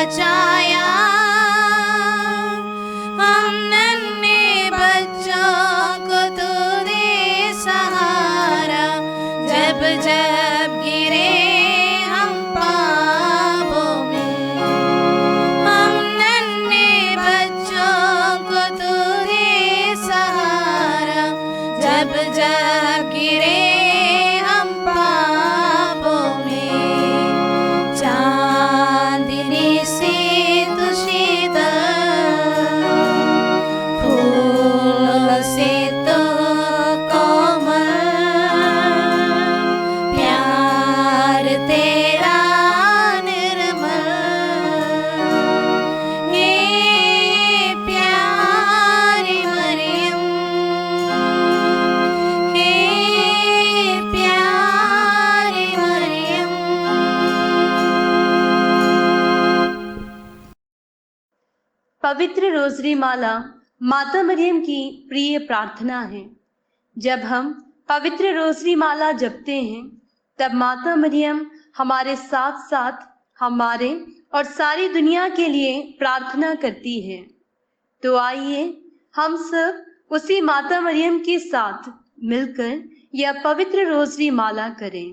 बचाया। हम नन्हे बच्चों को तू दे सहारा, जब जब गिरे हम पापों में। हम नन्हे बच्चों को तू दे सहारा, जब जब गिरे पवित्र रोज़री माला माता मरियम की प्रिय प्रार्थना है। जब हम पवित्र रोज़री माला जपते हैं तब माता मरियम हमारे साथ साथ हमारे और सारी दुनिया के लिए प्रार्थना करती है। तो आइए हम सब उसी माता मरियम के साथ मिलकर यह पवित्र रोज़री माला करें।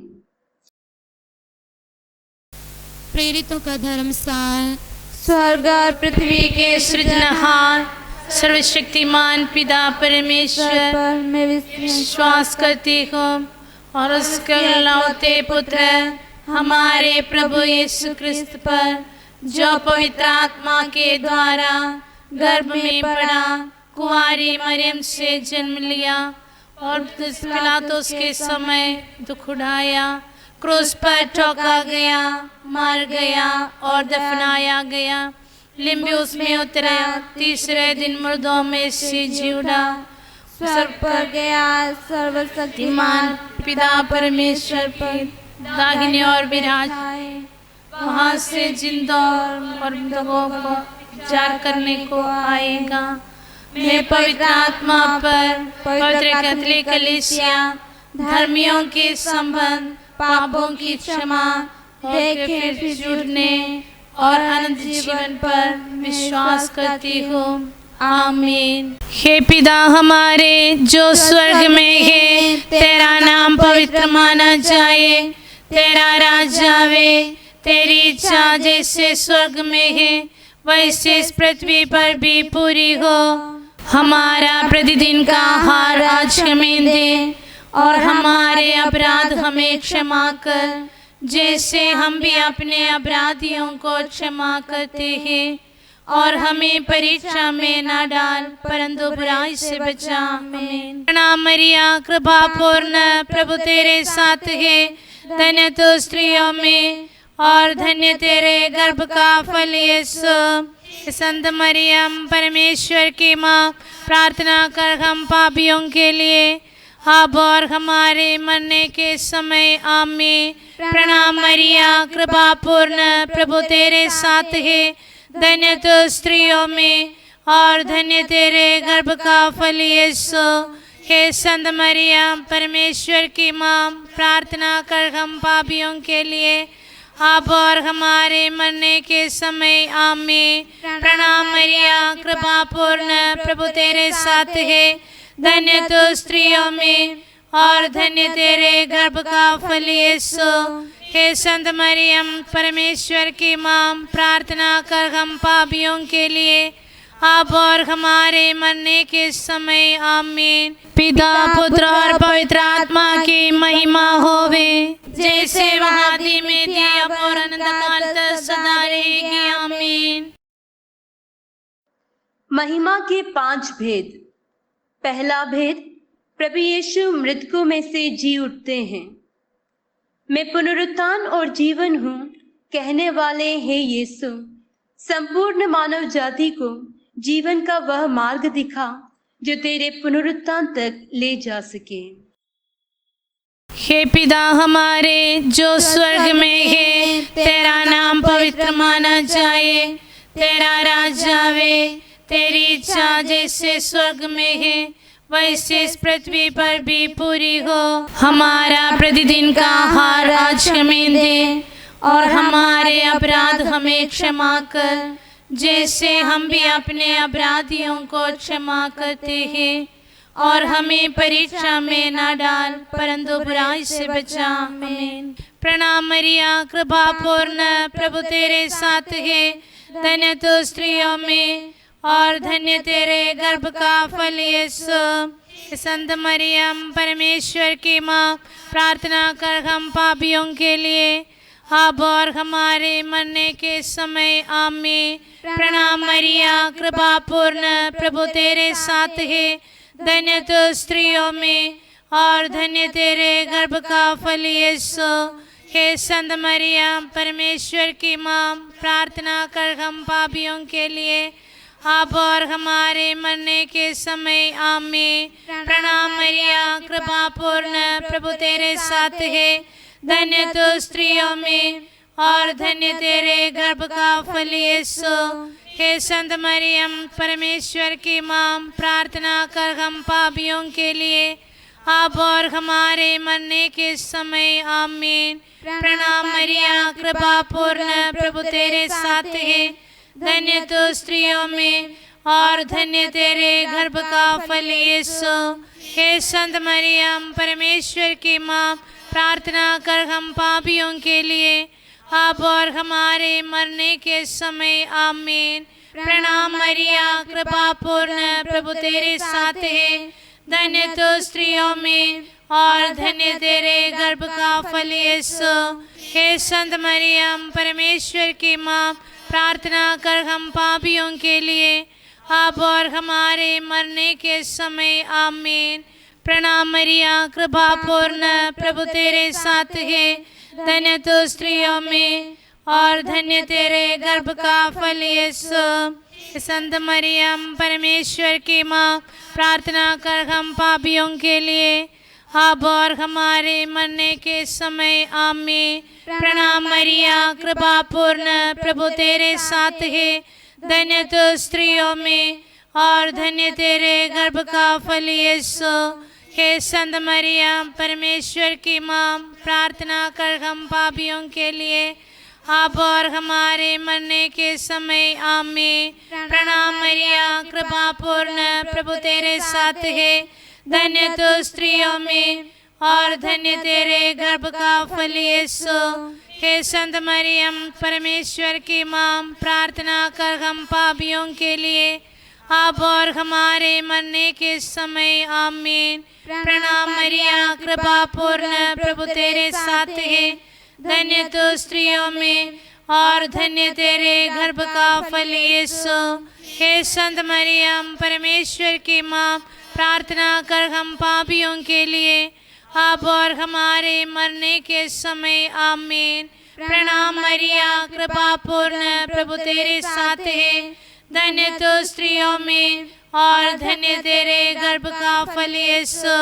प्रेरितों का धर्मसार। स्वर्ग और पृथ्वी के सृजनहार सर्वशक्तिमान पिता परमेश्वर पर मैं विश्वास करती हूँ और उसके इकलौते पुत्र हमारे प्रभु यीशु क्रिस्त पर, जो पवित्र आत्मा के द्वारा गर्भ में पड़ा, कुंवारी मरियम से जन्म लिया और पिलातुस के समय दुख उठाया, क्रूस पर ठोका गया, मार गया और दफनाया गया, लिम्बियुस में उतरा, तीसरे दिन मुर्दों में से जी उठा, स्वर्ग पर गया, सर्वशक्तिमान पिता परमेश्वर पर दाहिने और विराजे, वहाँ से जिंदों और मृतकों को विचार करने को आएगा। मैं पवित्र आत्मा पर, पवित्र कैथोलिक कलीसिया, धर्मियों के संबंध, पापों की क्षमा, देखे फिर जुड़ने और अनंत जीवन पर विश्वास करती हूँ। आमीन। हे पिता हमारे जो स्वर्ग में है, तेरा नाम पवित्र माना जाए, तेरा राज्य आवे, तेरी इच्छा जैसे स्वर्ग में है वैसे इस पृथ्वी पर भी पूरी हो। हमारा प्रतिदिन का आहार आज हमें दे और हमारे अपराध हमें क्षमा कर, जैसे हम भी अपने अपराधियों को क्षमा करते हैं, और हमें परीक्षा में न डाल परंतु बुराई से बचा। आमीन। प्रणाम मरिया, कृपा पूर्ण, प्रभु तेरे साथ है, धन्य तू स्त्रियों में और धन्य तेरे गर्भ का फल यीशु। संत मरियम परमेश्वर की माँ, प्रार्थना कर हम पापियों के लिए अब और हमारे मरने के समय। आमीन। प्रणाम मरिया, कृपा पूर्ण, प्रभु तेरे साथ है, धन्य तू स्त्रियों में और धन्य तेरे गर्भ का फल यीशु। हे संत मरियम परमेश्वर की माँ, प्रार्थना कर हम पापियों के लिए अब और हमारे मरने के समय। आमीन। प्रणाम मरिया, कृपा पूर्ण, प्रभु तेरे साथ है, धन्य तू स्त्रियों में और धन्य तेरे गर्भ का फल यीशु। हे संत मरियम परमेश्वर की माँ, प्रार्थना कर हम पापियों के लिए अब और हमारे मरने के समय। आमीन। पिता पुत्र और पवित्र आत्मा की महिमा होवे, जैसे वह आदि में थी अब और अनंत काल तक सदा रहेगी। आमीन। महिमा के 5 भेद। पहला भेद, प्रभु यीशु मृतकों में से जी उठते हैं। मैं पुनरुत्थान और जीवन हूँ कहने वाले हे यीशु, संपूर्ण मानव जाति को जीवन का वह मार्ग दिखा जो तेरे पुनरुत्थान तक ले जा सके। हे पिता हमारे जो स्वर्ग में है, तेरा नाम पवित्र माना जाए, तेरा राज्य आवे, तेरी इच्छा जैसे स्वर्ग में है वैसे इस पृथ्वी पर भी पूरी हो। हमारा प्रतिदिन का आहार आज हमें दे और हमारे अपराध हमें क्षमा कर, जैसे हम भी अपने अपराधियों को क्षमा करते हैं। और हमें परीक्षा में न डाल, परंतु बुराई से बचा। आमीन। प्रणाम मरिया, कृपा पूर्ण, प्रभु तेरे साथ है। धन्य तू स्त्रियों में और धन्य तेरे गर्भ का फल यीशु। संत मरियम परमेश्वर की माँ, प्रार्थना कर हम पापियों के लिए, अब और हमारे मरने के समय। आमीन। प्रणाम मरिया, कृपा पूर्ण, प्रभु तेरे साथ है। धन्य तू स्त्रियों में और धन्य तेरे गर्भ का फल यीशु। हे संत मरियम परमेश्वर की माँ, प्रार्थना कर हम पापियों के लिए, अब और हमारे मरने के समय। आमीन। प्रणाम मरिया, कृपा पूर्ण, प्रभु तेरे साथ है। धन्य तू स्त्रियों में और धन्य तेरे गर्भ का फल यीशु। हे संत मरियम परमेश्वर की माँ, प्रार्थना कर हम पापियों के लिए, अब और हमारे मरने के समय। आमीन। प्रणाम मरिया, कृपा पूर्ण, प्रभु तेरे साथ है। धन्य तू स्त्रियों में और धन्य तेरे गर्भ का फल यीशु। हे संत मरियम परमेश्वर की माँ, प्रार्थना कर हम पापियों के लिए, अब और हमारे मरने के समय। आमीन। प्रणाम मरिया, कृपा पूर्ण, प्रभु तेरे साथ है। धन्य तू स्त्रियों में और धन्य तेरे गर्भ का फल यीशु। हे संत मरियम परमेश्वर की माँ, प्रार्थना कर हम पापियों के लिए, अब और हमारे मरने के समय। आमीन। प्रणाम मरिया, कृपा पूर्ण, प्रभु तेरे साथ है। धन्य तू स्त्रियों में और धन्य तेरे गर्भ का फल यीशु। संत मरियम परमेश्वर की माँ, प्रार्थना कर हम पापियों के लिए, अब और हमारे मरने के समय। आमीन। प्रणाम मरिया, कृपा पूर्ण, प्रभु तेरे साथ है। धन्य तू स्त्रियों में और धन्य तेरे गर्भ का फल यीशु। हे संत मरियम परमेश्वर की माँ, प्रार्थना कर हम पापियों के लिए, अब और हमारे मरने के समय। आमीन। प्रणाम मरिया, कृपा पूर्ण, प्रभु तेरे साथ है। धन्य तू स्त्रियों में और धन्य तेरे गर्भ का फल यीशु। हे संत मरियम परमेश्वर की माँ, प्रार्थना कर हम पापियों के लिए, अब और हमारे मरने के समय। आमीन। प्रणाम मरिया, कृपा पूर्ण, प्रभु तेरे साथ है। धन्य तू स्त्रियों में और धन्य तेरे गर्भ का फल यीशु। हे संत मरियम परमेश्वर की माँ, प्रार्थना कर हम पापियों के लिए, अब और हमारे मरने के समय। आमीन। प्रणाम मरिया, कृपा पूर्ण, प्रभु तेरे साथ है। धन्य तू स्त्रियों में और धन्य तेरे गर्भ का फल यीशु।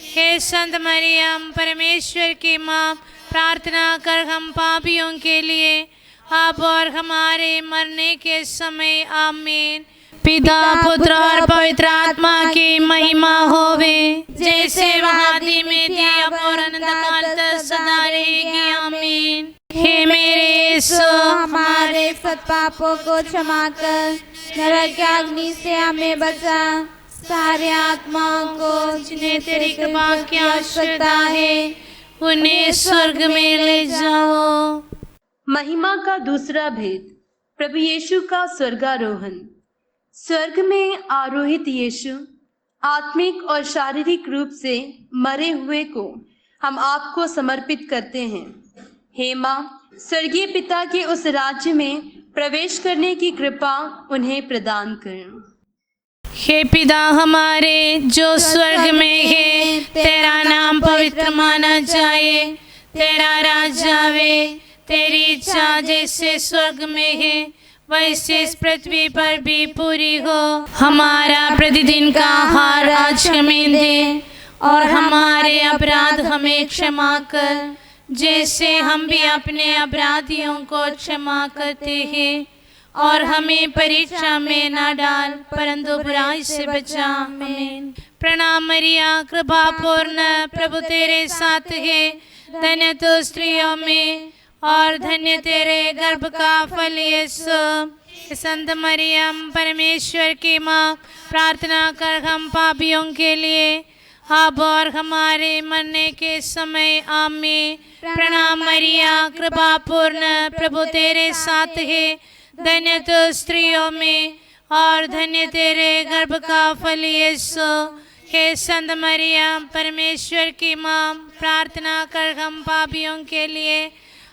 हे संत मरियम परमेश्वर की माँ, प्रार्थना कर हम पापियों के लिए, अब और हमारे मरने के समय। आमीन। पिता पुत्र और पवित्र आत्मा की महिमा होवे, जैसे वह आदि में थी, अब और अनंत काल तक सदा रहेगी। आमीन। हे मेरे यीशु, हमारे सब पापों को क्षमा कर, नरक की अग्नि से हमें बचा, सारे आत्माओं को जिन्हें तेरी कृपा की आवश्यकता है, उन्हें स्वर्ग में ले जाओ। महिमा का दूसरा भेद, प्रभु यीशु का स्वर्गारोहण। स्वर्ग में आरोहित यीशु आत्मिक और शारीरिक रूप से मरे हुए को हम आपको समर्पित करते हैं। हे माँ, स्वर्गीय पिता के उस राज्य में प्रवेश करने की कृपा उन्हें प्रदान कर। हे पिता हमारे जो स्वर्ग में है, तेरा नाम पवित्र माना जाए, तेरा राज्य आवे, तेरी इच्छा जैसे स्वर्ग में है वैसे इस पृथ्वी पर भी पूरी हो। हमारा प्रतिदिन का आहार आज हमें दे, और हमारे अपराध हमें क्षमा कर, जैसे हम भी अपने अपराधियों को क्षमा करते हैं। और हमें परीक्षा में न डाल, परंतु बुराई से बचा। आमीन। प्रणाम मरिया, कृपा पूर्ण, प्रभु तेरे साथ है। धन्य तू स्त्रियों में और धन्य तेरे गर्भ का फल यीशु। संत मरियम परमेश्वर की माँ, प्रार्थना कर हम पापियों के लिए अब और हमारे मरने के समय आमीन। प्रणाम मरिया, कृपा पूर्ण, प्रभु तेरे साथ है, धन्य तू स्त्रियों में और धन्य तेरे गर्भ का फल यीशु। हे संत मरियम परमेश्वर की माँ, प्रार्थना कर हम पापियों के लिए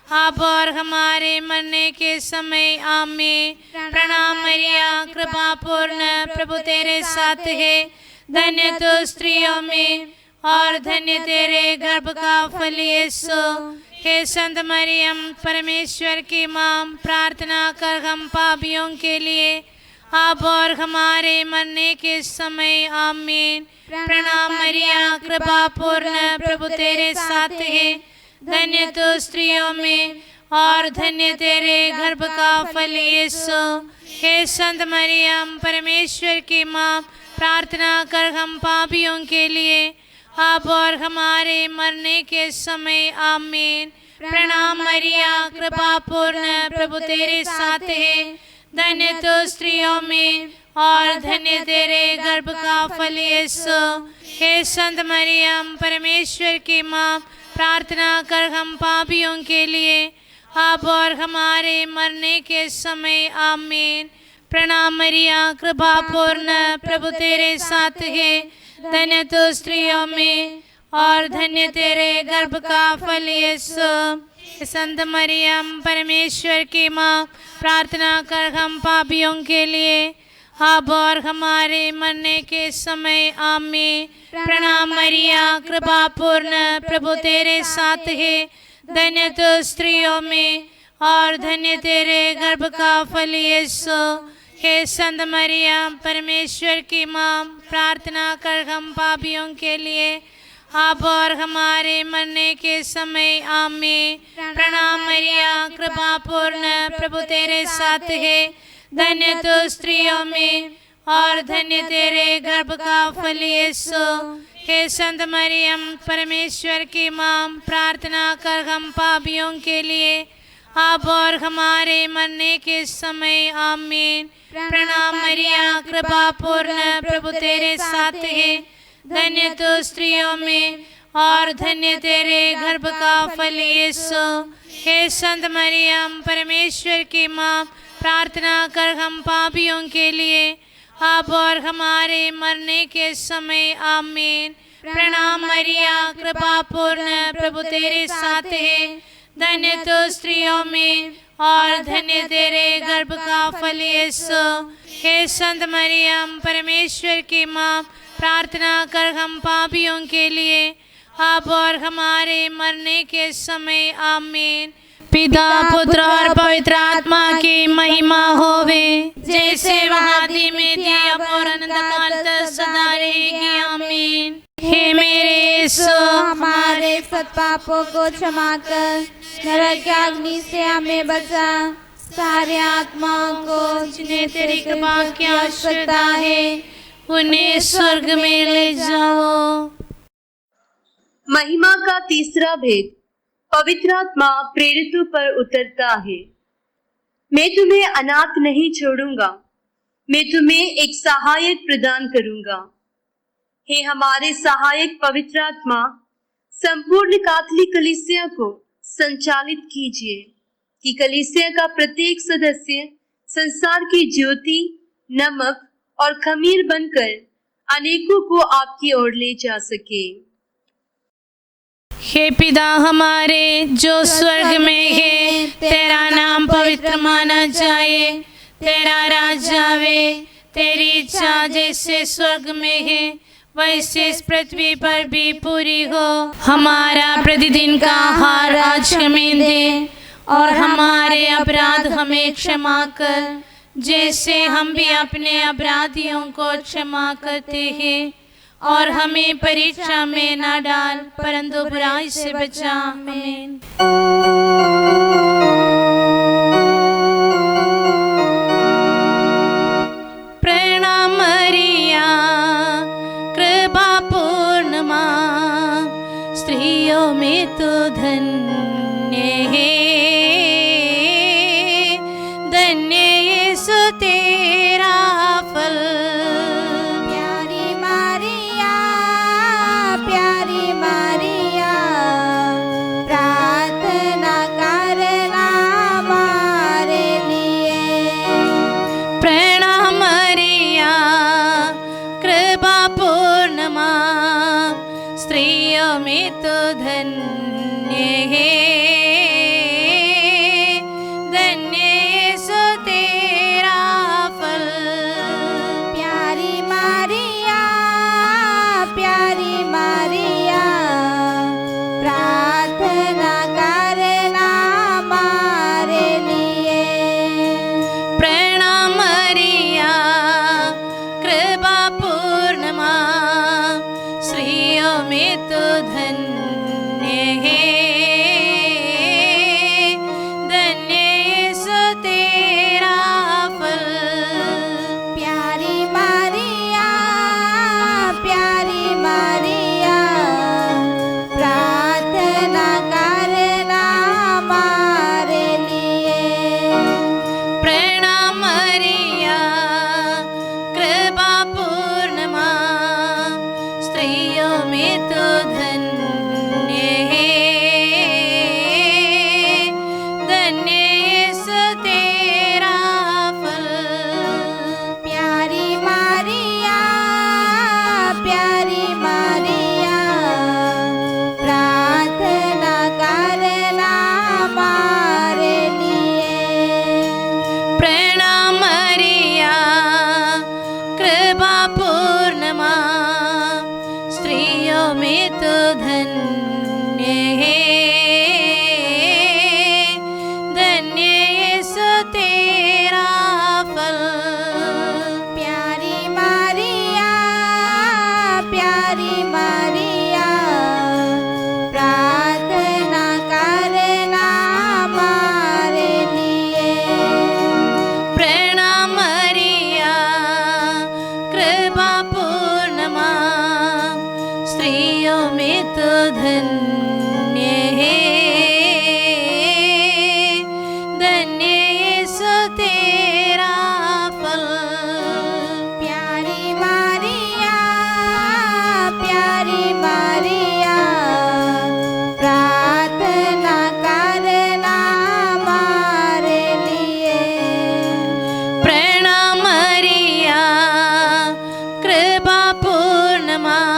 अब और हमारे मरने के समय आमीन। प्रणाम मरिया, कृपा पूर्ण, प्रभु तेरे साथ है, धन्य तू स्त्रियों में और धन्य तेरे गर्भ का फल यीशु। हे संत मरियम परमेश्वर की माँ, प्रार्थना कर हम पापियों के लिए अब और हमारे मरने के समय आमीन। प्रणाम मरिया, कृपा पूर्ण, प्रभु तेरे साथ है, धन्य तू स्त्रियों में और धन्य तेरे गर्भ का फल यीशु। हे संत मरियम परमेश्वर की माँ, प्रार्थना कर हम पापियों के लिए अब और हमारे मरने के समय आमीन। प्रणाम मरिया, कृपा पूर्ण, प्रभु तेरे साथ है, धन्य तू स्त्रियों में और धन्य तेरे गर्भ का फल यीशु। हे संत मरियम परमेश्वर की माँ, प्रार्थना कर हम पापियों के लिए अब और हमारे मरने के समय आमीन। प्रणाम मरिया, कृपा पूर्ण, प्रभु तेरे साथ है, धन्य तू स्त्रियों में और धन्य तेरे गर्भ का फल यीशु। संत मरियम परमेश्वर की माँ, प्रार्थना कर हम पापियों के लिए अब और हमारे मरने के समय आमीन। प्रणाम मरिया, कृपा पूर्ण, प्रभु तेरे साथ है, धन्य तू स्त्रियों में और धन्य तेरे गर्भ का फल यीशु। हे संत मरियम परमेश्वर की माँ, प्रार्थना कर हम पापियों के लिए अब और हमारे मरने के समय आमीन। प्रणाम मरिया, कृपा पूर्ण, प्रभु तेरे साथ है, धन्य तू स्त्रियों में और धन्य तेरे गर्भ का फल यीशु। हे संत मरियम परमेश्वर की माँ, प्रार्थना कर हम पापियों के लिए अब और हमारे मरने के समय आमीन। प्रणाम मरिया, कृपा पूर्ण, प्रभु तेरे साथ है, धन्य तू स्त्रियों में और धन्य तेरे गर्भ का फल यीशु। हे संत मरियम परमेश्वर की माँ, प्रार्थना कर हम पापियों के लिए अब और हमारे मरने के समय आमीन। प्रणाम मरिया, कृपा पूर्ण, प्रभु तेरे साथ है, धन्य तू स्त्रियों में और धन्य तेरे गर्भ का फल यीशु। हे संत मरियम परमेश्वर की माँ, प्रार्थना कर हम पापियों के लिए अब और हमारे मरने के समय आमीन। पिता पुत्र और पवित्र आत्मा की महिमा होवे, जैसे वहादी में थी अब और अनंत काल तक सदा रहेगी आमीन। हे मेरे यीशु, हमारे सब पापों को क्षमा कर नरक की अग्नि से हमें बचा, सारे आत्माओं को जिन्हें तेरी कृपा की आवश्यकता है उन्हें स्वर्ग में ले जाओ। महिमा का तीसरा भेद, पवित्र आत्मा प्रेरितों पर उतरता है। मैं तुम्हें अनाथ नहीं छोड़ूंगा, मैं तुम्हें एक सहायक प्रदान करूंगा। हे हमारे सहायक पवित्र आत्मा, संपूर्ण कैथोलिक कलीसिया को संचालित कीजिए कि कलीसिया का प्रत्येक सदस्य संसार की ज्योति, नमक और खमीर बनकर अनेकों को आपकी ओर ले जा सके। हे पिता हमारे जो स्वर्ग में है, तेरा नाम पवित्र माना जाए, तेरा राज्य आवे, तेरी इच्छा जैसे स्वर्ग में है वैसे इस पृथ्वी पर भी पूरी हो। हमारा प्रतिदिन का आहार आज हमें दे और हमारे अपराध हमें क्षमा कर, जैसे हम भी अपने अपराधियों को क्षमा करते हैं, और हमें परीक्षा में न डाल परंतु बुराई से बचा। आमीन। प्रणाम मरिया, कृपा पूर्ण माँ, स्त्रियों में तो धन्य है, में तो धन्य है, धन्य यीशु तेरा फल। प्यारी मारिया, प्यारी मारिया, प्रार्थना करना हमारे लिए। प्रणाम मरिया, कृपा पूर्ण माँ, स्त्रियों में तो धन्य है, धन्य यीशु तेरा फल। प्यारी मारिया, प्यारी मारिया, प्रार्थना करना हमारे लिए। प्रणाम मरिया, कृपा पूर्ण माँ, स्त्रियों में तो धन्य है, धन्य यीशु तेरा फल। प्यारी मारिया, प्यारी मारिया, प्रार्थना करना हमारे लिए। प्रणाम मरिया, कृपा पूर्ण माँ, स्त्रियों में तो धन्य है, धन्य यीशु तेरा फल। प्यारी मारिया, प्यारी मारिया, प्रार्थना करना हमारे लिए। प्रणाम मरिया, कृपा पूर्ण माँ, स्त्रियों में तो धन्य है, धन्य यीशु तेरा फल। प्यारी मारिया, प्यारी मारिया, प्रार्थना करना हमारे लिए। प्रणाम मरिया, कृपा पूर्ण माँ,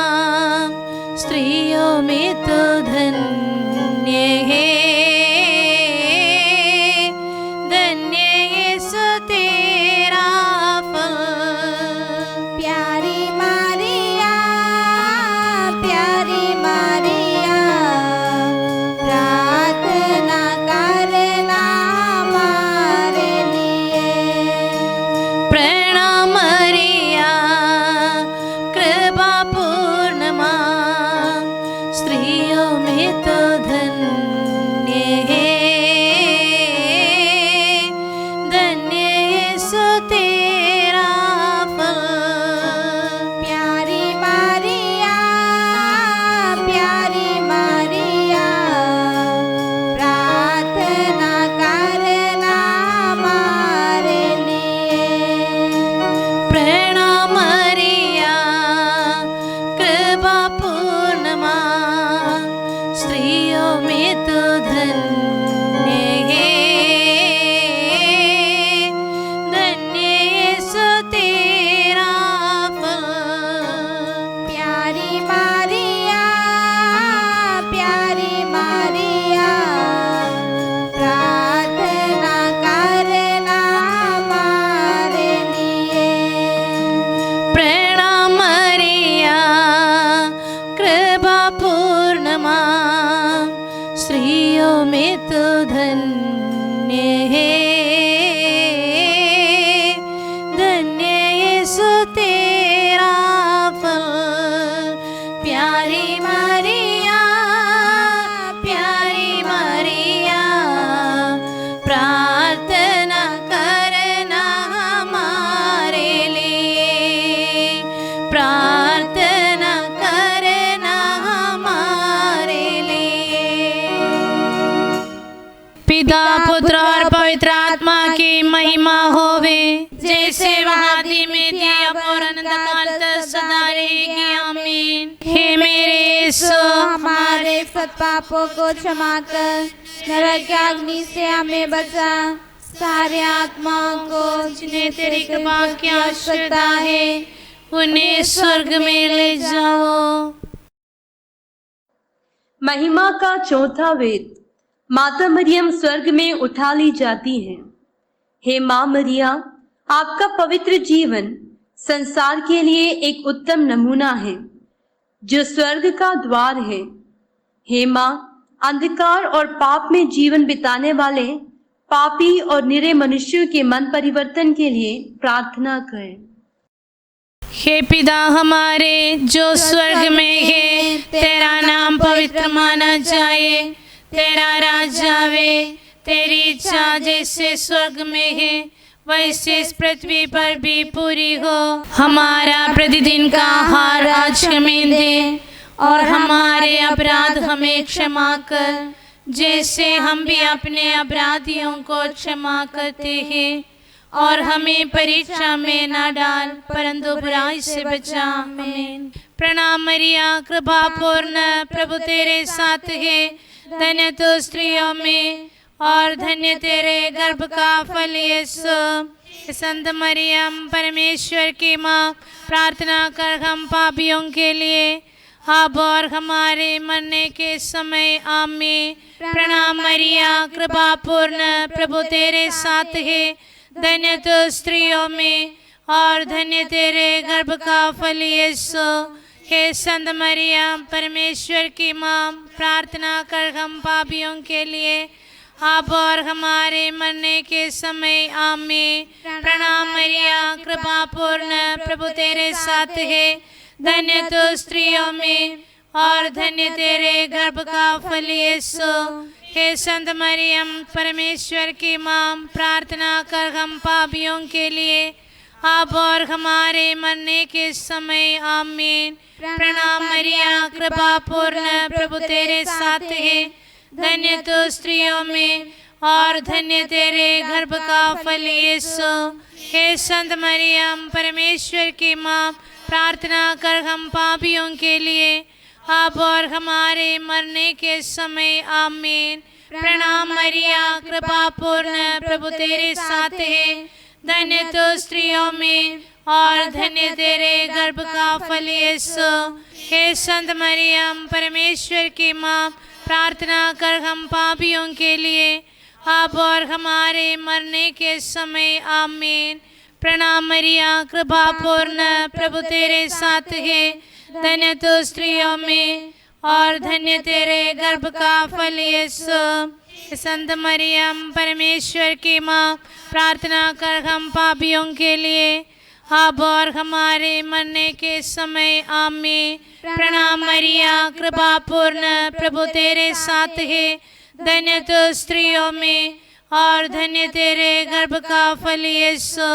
स्त्रियों में तो धन्य है, धन्य यीशु तेरा फल। प्यारी मारिया, प्यारी मारिया, प्रार्थना करना हमारे लिए। प्रणाम मरिया, कृपा पूर्ण माँ, स्त्रियों में तो धन्य है, धन्य यीशु तेरा फल। प्यारी मारिया, प्यारी मारिया, प्रार्थना करना हमारे लिए। प्रणाम मरिया, कृपा पूर्ण माँ, स्त्रियों में तो धन्य है, धन्य यीशु तेरा फल। प्यारी मारिया, प्यारी मारिया, प्रार्थना करना हमारे लिए। प्रणाम मरिया, कृपा पूर्ण माँ, स्त्रियों में तो धन्य है, धन्य यीशु तेरा फल। प्यारी मारिया, प्यारी मारिया, प्रार्थना करना हमारे लिए, प्रार्थना करना हमारे लिए। पिता, पुत्र और पवित्र आत्मा की महिमा होवे, जैसे आदि में थी अब और अनंत काल तक सदा रहेगी। आमीन। हे मेरे यीशु, हमारे सब पापों को क्षमा कर नरक की अग्नि से हमें बचा, सारे आत्माओं को जिन्हें तेरी कृपा की आवश्यकता है उन्हें स्वर्ग में ले जाओ। महिमा का चौथा वेद। माता मरियम स्वर्ग में उठा ली जाती हैं। हे माँ मरिया, आपका पवित्र जीवन संसार के लिए एक उत्तम नमूना है जो स्वर्ग का द्वार है। हे माँ, अंधकार और पाप में जीवन बिताने वाले पापी और निरे मनुष्यों के मन परिवर्तन के लिए प्रार्थना करें। हे पिता हमारे जो स्वर्ग में है, तेरा नाम पवित्र माना जाए, तेरा राज आवे, तेरी इच्छा जैसे स्वर्ग में है वैसे इस पृथ्वी पर भी पूरी हो। हमारा प्रतिदिन का आहार आज हमें दे, और हमारे अपराध हमें क्षमा कर जैसे हम भी अपने अपराधियों को क्षमा करते हैं, और हमें परीक्षा में न डाल परंतु बुराई से बचा। आमीन। प्रणाम मरिया, कृपा पूर्ण, प्रभु तेरे साथ है, धन्य तू स्त्रियों में और धन्य तेरे गर्भ का फल यीशु। संत मरियम परमेश्वर की माँ, प्रार्थना कर हम पापियों के लिए अब और हमारे मरने के समय। आमीन। प्रणाम मरिया, कृपा पूर्ण, प्रभु तेरे साथ है, धन्य तू स्त्रियों में और धन्य तेरे गर्भ का फल यीशु। हे संत मरियम परमेश्वर की माँ, प्रार्थना कर हम पापियों के लिए अब और हमारे मरने के समय। आमीन। प्रणाम मरिया, कृपा पूर्ण, प्रभु तेरे साथ है, धन्य तू स्त्रियों में और धन्य तेरे गर्भ का फल यीशु। हे संत मरियम परमेश्वर की माँ, प्रार्थना कर हम पापियों के लिए अब और हमारे मरने के समय। आमीन। प्रणाम मरिया, कृपा पूर्ण, प्रभु तेरे साथ है, धन्य तू स्त्रियों में और धन्य तेरे गर्भ का फल यीशु। हे संत मरियम परमेश्वर की माँ, प्रार्थना कर हम पापियों के लिए अब और हमारे मरने के समय। आमीन। प्रणाम मरिया, कृपा पूर्ण, प्रभु तेरे साथ है, धन्य तू स्त्रियों में और धन्य तेरे गर्भ का फल यीशु। हे संत मरियम परमेश्वर की माँ, प्रार्थना कर हम पापियों के लिए अब और हमारे मरने के समय। आमीन। प्रणाम मरिया, कृपा पूर्ण, प्रभु तेरे साथ है, धन्य तू स्त्रियों में और धन्य तेरे गर्भ का फल यीशु। संत मरियम परमेश्वर की माँ, प्रार्थना कर हम पापियों के लिए अब और हमारे मरने के समय। आमीन। प्रणाम मरिया, कृपा पूर्ण, प्रभु तेरे साथ है, धन्य तू स्त्रियों में और धन्य तेरे गर्भ का फल यीशु।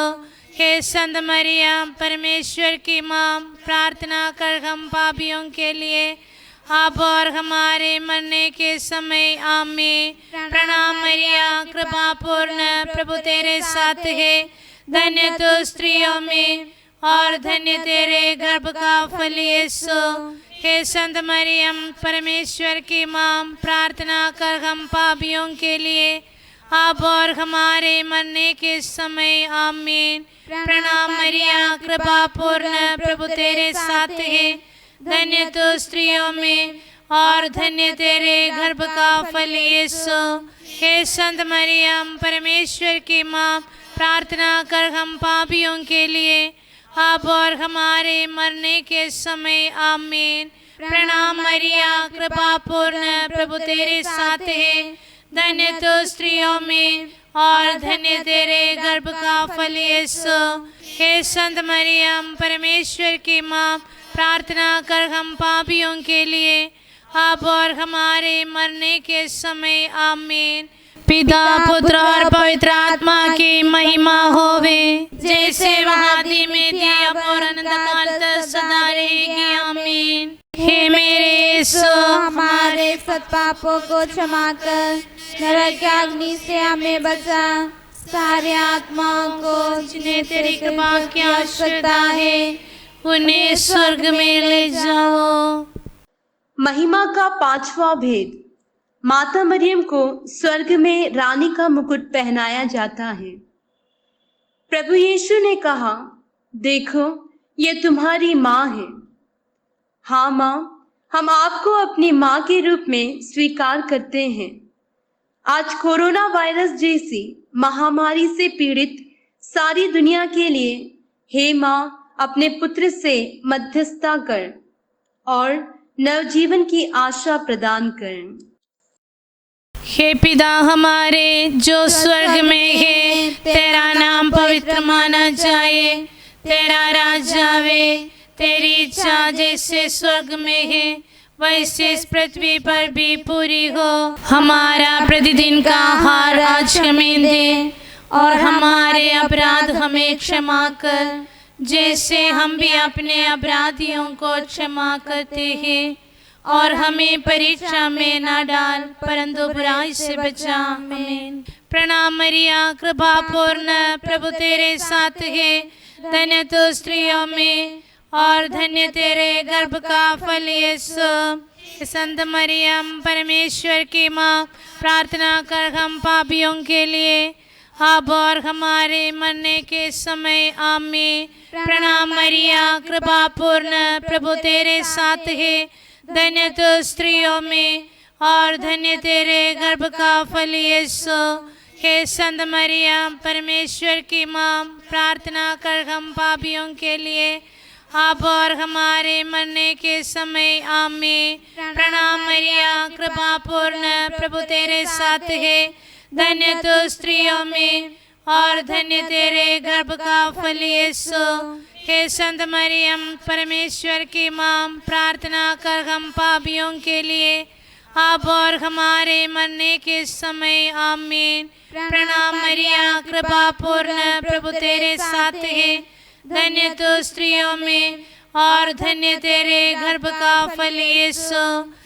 हे संत मरियम परमेश्वर की माँ, प्रार्थना कर हम पापियों के लिए अब और हमारे मरने के समय। आमीन। प्रणाम मरिया, कृपा पूर्ण, प्रभु तेरे साथ है, धन्य तू स्त्रियों में और धन्य तेरे गर्भ का फल यीशु। हे संत मरियम परमेश्वर की माँ, प्रार्थना कर हम पापियों के लिए अब और हमारे मरने के समय। आमीन। प्रणाम मरिया, कृपा पूर्ण, प्रभु तेरे साथ है, धन्य तू स्त्रियों में और धन्य तेरे गर्भ का फल यीशु। हे संत मरियम परमेश्वर की माँ, प्रार्थना कर हम पापियों के लिए अब और हमारे मरने के समय। आमीन। प्रणाम मरिया, कृपा पूर्ण, प्रभु तेरे साथ है, धन्य तू स्त्रियों में और धन्य तेरे गर्भ का फल यीशु। हे संत मरियम परमेश्वर की माँ, प्रार्थना कर हम पापियों के लिए अब और हमारे मरने के समय। आमीन। पिता पुत्र और पवित्र आत्मा की महिमा होवे, जैसे आदि में थी अब और अनंत काल तक सदा रहेगी। आमीन। हे मेरे यीशु, हमारे सब पापों को क्षमा कर नरक की अग्नि से हमें बचा, सारे आत्माओं को जिन्हें तेरी कृपा की आवश्यकता है उन्हें स्वर्ग में ले जाओ। महिमा का पांचवा भेद। माता मरियम को स्वर्ग में रानी का मुकुट पहनाया जाता है। प्रभु यीशु ने कहा, देखो ये तुम्हारी माँ है। हाँ माँ, हम आपको अपनी माँ के रूप में स्वीकार करते हैं। आज कोरोना वायरस जैसी महामारी से पीड़ित सारी दुनिया के लिए हे माँ, अपने पुत्र से मध्यस्थता कर और नवजीवन की आशा प्रदान कर। हे पिता हमारे जो स्वर्ग में है, तेरा नाम पवित्र माना जाए, तेरा राज्य आवे, तेरी इच्छा जैसे स्वर्ग में है वैसे इस पृथ्वी पर भी पूरी हो। हमारा प्रतिदिन का आहार आज हमें दे और हमारे अपराध हमें क्षमा कर, जैसे हम भी अपने अपराधियों को क्षमा करते हैं, और हमें परीक्षा में न डाल परंतु बुराई से बचा। आमीन। प्रणाम मरिया, कृपा पूर्ण, प्रभु तेरे साथ है, धन्य तू स्त्रियों में और धन्य तेरे गर्भ का फल यीशु। संत मरियम परमेश्वर की माँ, प्रार्थना कर हम पापियों के लिए अब और हमारे मरने के समय। आमीन। प्रणाम मरिया, कृपा पूर्ण, प्रभु तेरे साथ है, धन्य तू स्त्रियों में और धन्य तेरे गर्भ का फल यीशु। हे संत मरियम परमेश्वर की माँ, प्रार्थना कर हम पापियों के लिए अब और हमारे मरने के समय। आमीन। प्रणाम मरिया, कृपा पूर्ण, प्रभु तेरे साथ है, धन्य तू स्त्रियों में और धन्य तेरे गर्भ का फल यीशु। हे संत मरियम परमेश्वर की माँ, प्रार्थना कर हम पापियों के लिए अब और हमारे मरने के समय। आमीन। प्रणाम मरिया, कृपा पूर्ण, प्रभु तेरे साथ है, धन्य तू स्त्रियों में और धन्य तेरे गर्भ का फल यीशु।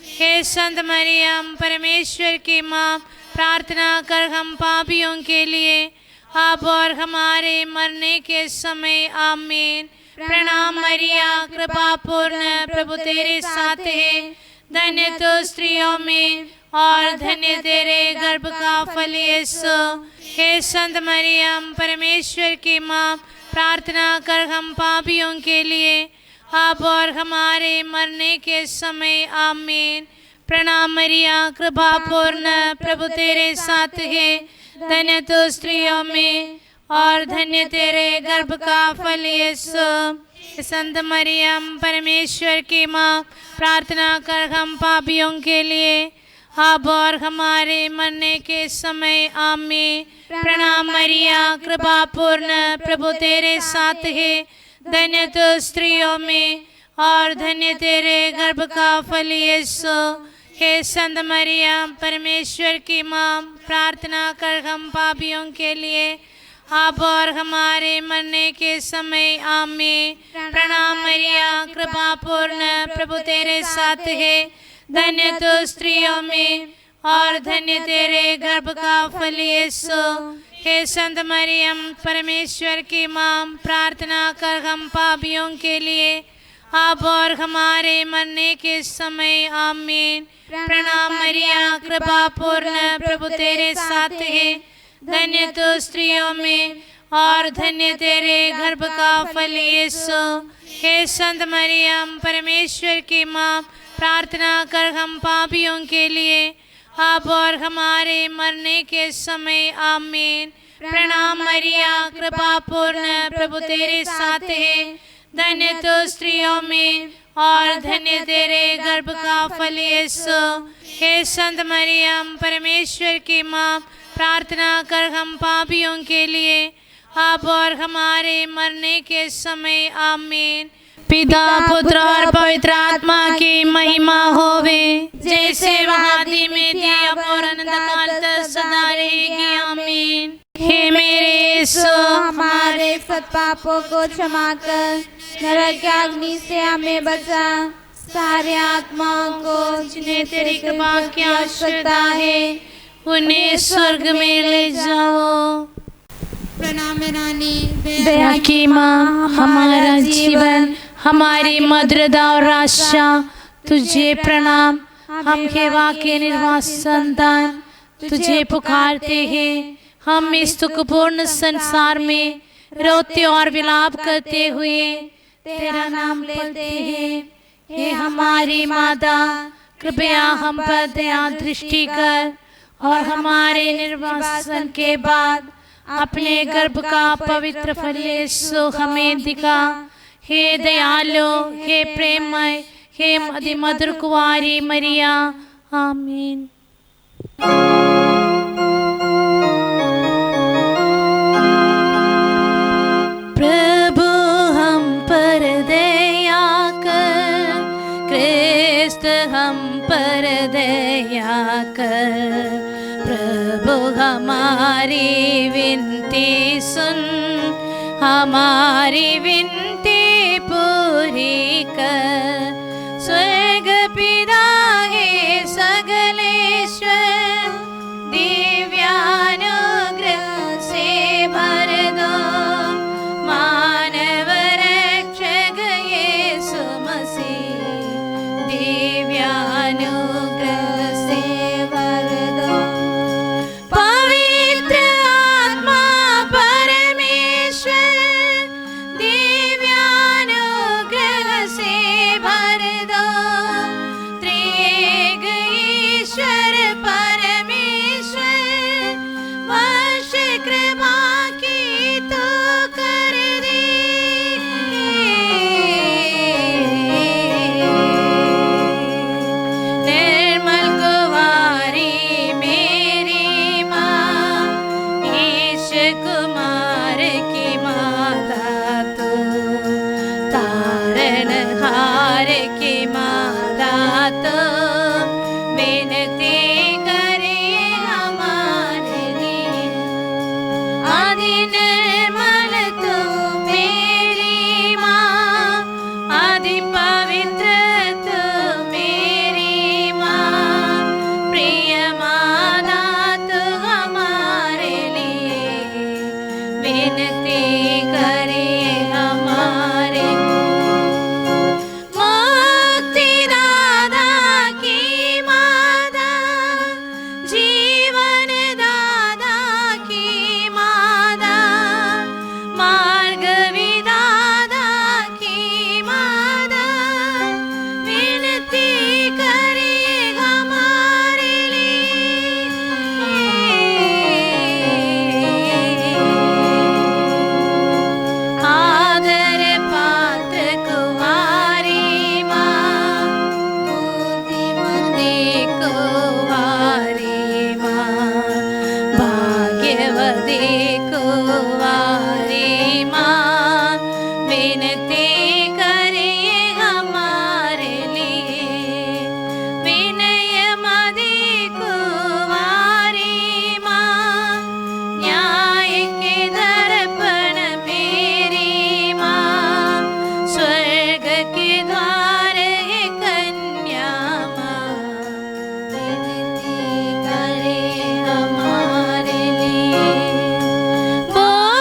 हे संत मरियम परमेश्वर की माँ, प्रार्थना कर हम पापियों के लिए अब और हमारे मरने के समय। आमीन। प्रणाम मरिया, कृपा पूर्ण, प्रभु तेरे साथ है, धन्य तू स्त्रियों में और धन्य तेरे गर्भ का फल यीशु। हे संत मरियम परमेश्वर की माँ, प्रार्थना कर हम पापियों के लिए अब और हमारे मरने के समय। आमीन। प्रणाम मरिया, कृपा पूर्ण, प्रभु तेरे साथ है, धन्य तू स्त्रियों में और धन्य तेरे गर्भ का फल यीशु। संत मरियम परमेश्वर की माँ, प्रार्थना कर हम पापियों के लिए अब और हमारे मरने के समय। आमीन। प्रणाम मरिया, कृपा पूर्ण, प्रभु तेरे साथ है, धन्य तू स्त्रियों में और धन्य तेरे गर्भ का फल यीशु। हे संत मरियम परमेश्वर की माँ, प्रार्थना कर हम पापियों के लिए अब और हमारे मरने के समय। आमीन। प्रणाम मरिया, कृपा पूर्ण, प्रभु तेरे साथ है, धन्य तू स्त्रियों में और धन्य तेरे गर्भ का फल यीशु। हे संत मरियम परमेश्वर की माँ, प्रार्थना कर हम पापियों के लिए अब और हमारे मरने के समय। आमीन। प्रणाम मरिया, कृपा पूर्ण, प्रभु तेरे साथ है, धन्य तू स्त्रियों में और धन्य तेरे गर्भ का फल यीशु। हे संत मरियम परमेश्वर की माँ, प्रार्थना कर हम पापियों के लिए अब और हमारे मरने के समय। आमीन। प्रणाम मरिया, कृपा पूर्ण, प्रभु तेरे साथ है, धन्य तू स्त्रियों में और धन्य तेरे गर्भ का फल यीशु। हे संत मरियम परमेश्वर की माँ, प्रार्थना कर हम पापियों के लिए अब और हमारे मरने के समय। आमीन। पिता पुत्र और पवित्र आत्मा की महिमा होवे, जैसे वहादी में थी अब और अनंतकाल तक सदा रहेगी। आमीन। हे मेरे यीशु, हमारे सब पापों को क्षमा कर, नरक की अग्नि से हमें बचा, सारे आत्माओं को जिन्हें तेरी कृपा की आवश्यकता है उन्हें स्वर्ग में ले जाओ। प्रणाम रानी, दया की माँ, हमारा जीवन, हमारी मधुरता और आशा तुझे प्रणाम। हम हेवा के निर्वास संतान तुझे पुकारते हैं। हम इस दुखपूर्ण संसार में रोते और विलाप करते हुए तेरा नाम लेते हैं। हे हमारी माता, कृपया हम पर दया दृष्टि कर और हमारे निर्वासन के बाद अपने गर्भ का पवित्र फल यीशु हमें दिखा। हे दयालु, हे प्रेममय, हे अधिमधुर कुंवारी मरिया, आमीन। प्रभु हम पर दया कर, क्रिस्त हम पर दया कर। प्रभु हमारी विनती सुन, हमारी विनती पूरी कर। स्वर्ग पिता हे सगलेश्वर, दिव्यानुग्रह से भर दो। मानव रक्षक यीशु मसीह, दिव्यानुग्रह से भर दो। पवित्र आत्मा परमेश्वर, दिव्यानुग्रह से भर दो। त्रिएक ईश्वर परमेश्वर, वर्ष कृपा की तो कर दे। निर्मल कुंवारी मेरी माँ, ईश कुमार की माता तू। तारनहार की माता तो विनती करे हमारे लिए। आदि निर्मल तू मेरी माँ, आदि पवित्र तू मेरी माँ। प्रिय माता तू हमारे लिए विनती करे हमारे। मुक्तिदाता की माता, जीवन दाता की माता, मार्ग विदाता की माता, विनती करे हमारे लिए। आदर पात्र कुंवारी माँ, बुद्धिमती कुंवारी माँ, भाग्यवती कुंवारी माँ, विनती करे हमारे लिए। विनयमती कुंवारी माँ, न्याय के दर्पण मेरी माँ। स्वर्ग के द्वार है कन्या माँ, विनती करे हमारे लिए। बोल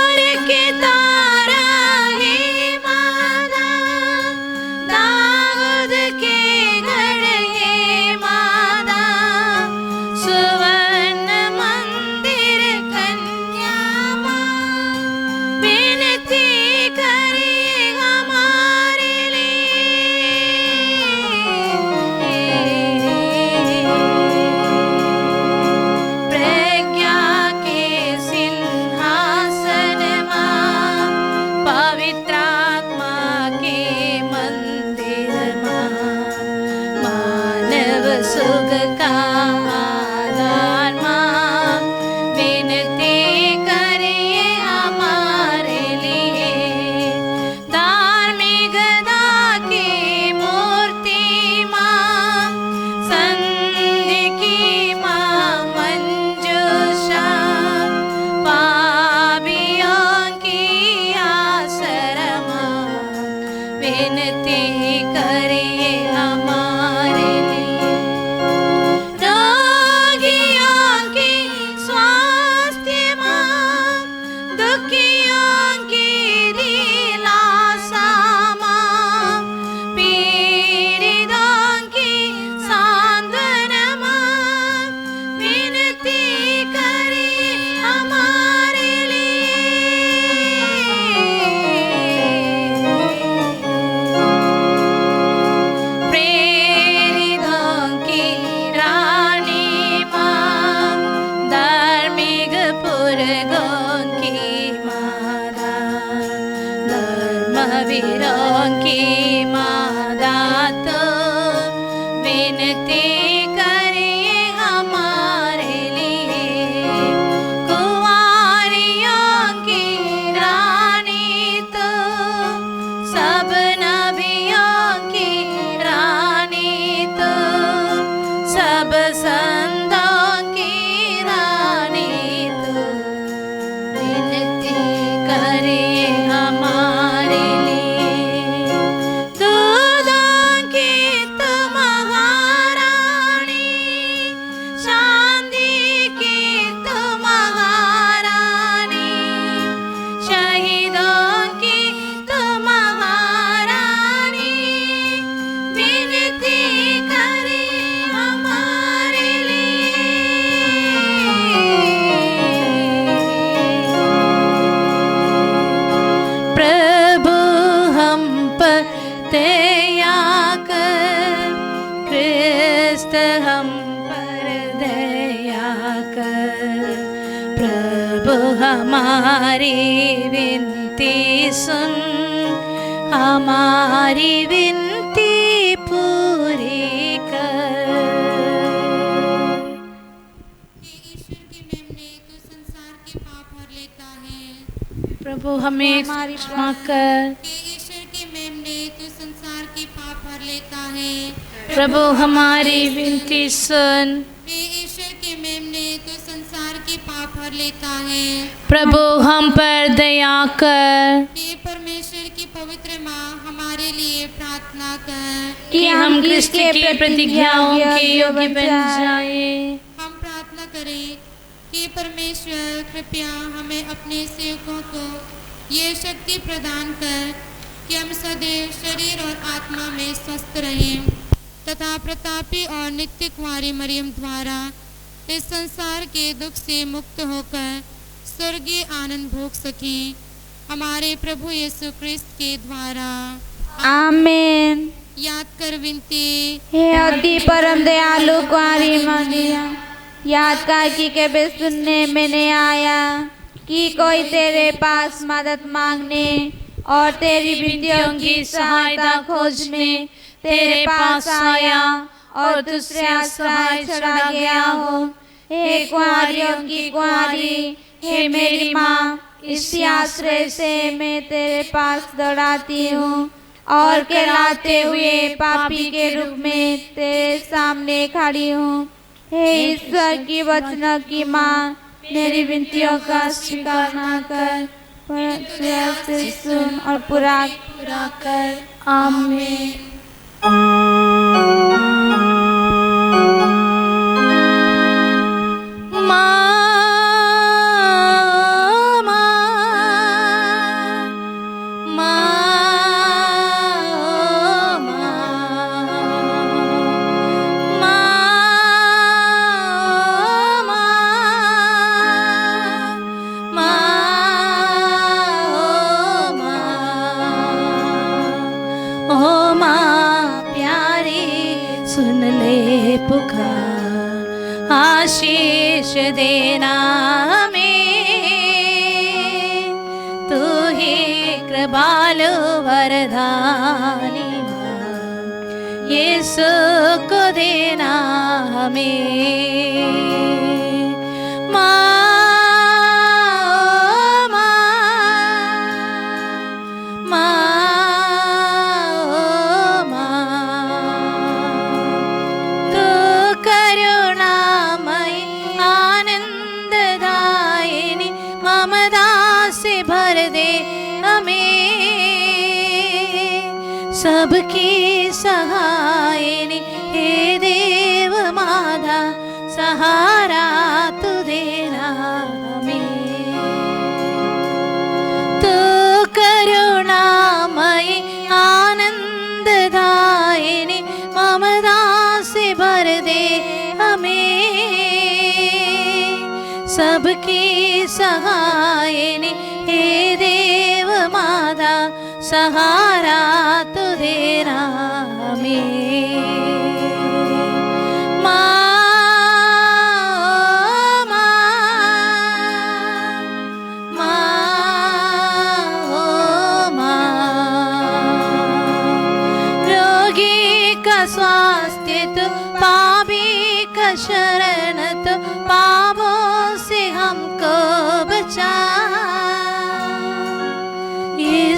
वीरों की मदद विनती करिए हमारे लिए। कुंवारियों की रानी तो सब नबियों की रानी तो सब संतों की रानी तो विनती करिए हमारे लिए। दूधों की तुम महारानी, चांदी की तुम महारानी, शहीदों की तुम महारानी, विनती करिए हमारे लिए। प्रभु हम पर दया कर, क्रिस्त हम पर दया कर। प्रभु हमारी विनती सुन, हमारी विनती पूरी कर। ईश्वर की मेमने तो संसार के पाप हर लेता है। प्रभु हमें क्षमा कर। ईश्वर की मेमने तो संसार के पाप हर लेता है। प्रभु हमारी विनती सुन। ईश्वर की मेमने तो संसार के पाप हर लेता है। प्रभु हम पर दया कर। हे परमेश्वर की पवित्र माँ, हमारे लिए प्रार्थना कर कि हम क्रिस्त की प्रतिज्ञाओं के योग्य बन जाए। हम प्रार्थना करें कि परमेश्वर कृपया हमें अपने सेवकों को ये शक्ति प्रदान कर कि हम सदैव शरीर और आत्मा में स्वस्थ रहें तथा प्रतापी और नित्य कुंवारी मरियम द्वारा इस संसार के दुख से मुक्त होकर स्वर्गीय आनंद भोग सकें, हमारे प्रभु यीशु क्रिस्त के द्वारा। आमीन। याद कर विनती। हे अति परम दयालु कुंवारी मरियम, याद कर कि कभी सुनने में नहीं आया कि कोई तेरे पास मदद मांगने और तेरी विनतियों की सहायता खोजने तेरे पास आया और दूसरे असहाय चढ़ा गया हो। हे कुंवारियों की कुंवारी, हे मेरी माँ, इसी आश्रय से मैं तेरे पास दौड़ाती हूँ और कहलाते हुए पापी के रूप में तेरे सामने खड़ी हूँ। हे ईश्वर की वचनों की माँ, मेरी विनतियों का स्वीकार न कर, पर दया से सुन और पूरा कर। आमीन। पुकार आशीष देना हमें, तू ही कृपालु वरदानी माँ, यीशु को देना हमें। सबकी सहायनी हे देव माता, सहारा तू देना हमें। तू करुणामयी आनंददायिनी ममता से भर दे हमें। सबकी सहायनी हे देव माता, सहारा तू देना हमें।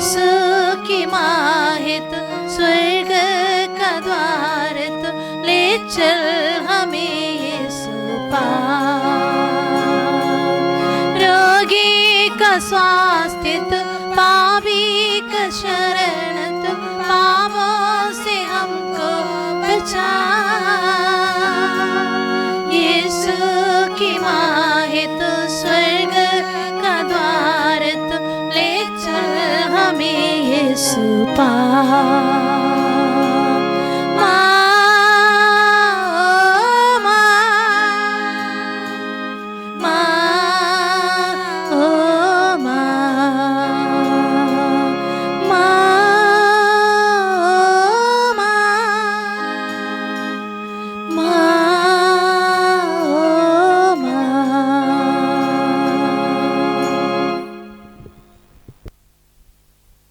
यीशु की माँ है तू स्वर्ग का द्वार तू ले चल हमें यीशु पार। रोगी का स्वास्थ्य तू पापी का शरण तू पापों से हमको बचा। यीशु की माँ है तू स्वर्ग का द्वार तू ले चल हमें यीशु पार।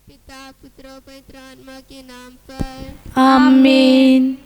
पिता पुत्र और पवित्र आत्मा के नाम पर आमीन।